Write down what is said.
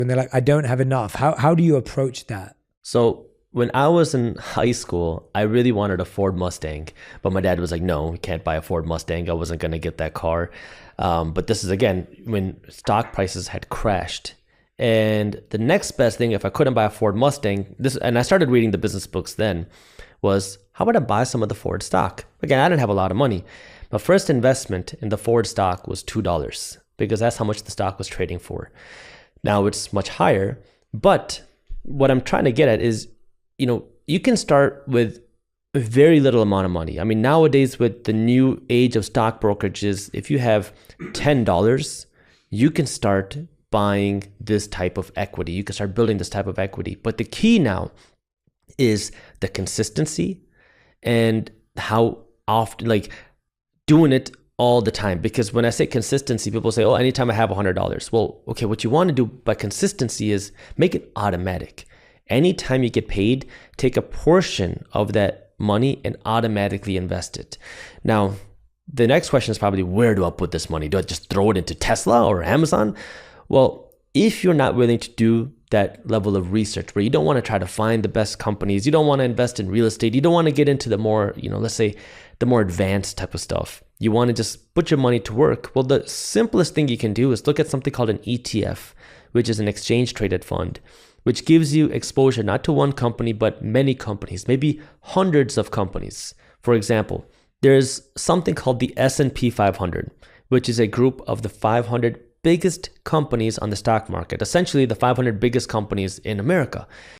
When they're like, I don't have enough. How do you approach that? So when I was in high school, I really wanted a Ford Mustang, but my dad was like, no, we can't buy a Ford Mustang. I wasn't going to get that car. But this is, again, when stock prices had crashed. And the next best thing, if I couldn't buy a Ford Mustang, and I started reading the business books then, was how about I buy some of the Ford stock? Again, I didn't have a lot of money. My first investment in the Ford stock was $2 because that's how much the stock was trading for. Now it's much higher, but what I'm trying to get at is, you can start with a very little amount of money. I mean, nowadays with the new age of stock brokerages, if you have $10, you can start buying this type of equity. You can start building this type of equity. But the key now is the consistency and how often, like doing it all the time. Because when I say consistency, people say, oh, anytime I have $100. Well, okay, what you want to do by consistency is make it automatic. Anytime you get paid, take a portion of that money and automatically invest it. Now, the next question is probably, where do I put this money? Do I just throw it into Tesla or Amazon? Well, if you're not willing to do that level of research, where you don't want to try to find the best companies, you don't want to invest in real estate, you don't want to get into the more, let's say the more advanced type of stuff. You want to just put your money to work. Well, the simplest thing you can do is look at something called an ETF, which is an exchange traded fund, which gives you exposure not to one company, but many companies, maybe hundreds of companies. For example, there's something called the S&P 500, which is a group of the 500 biggest companies on the stock market, essentially the 500 biggest companies in America.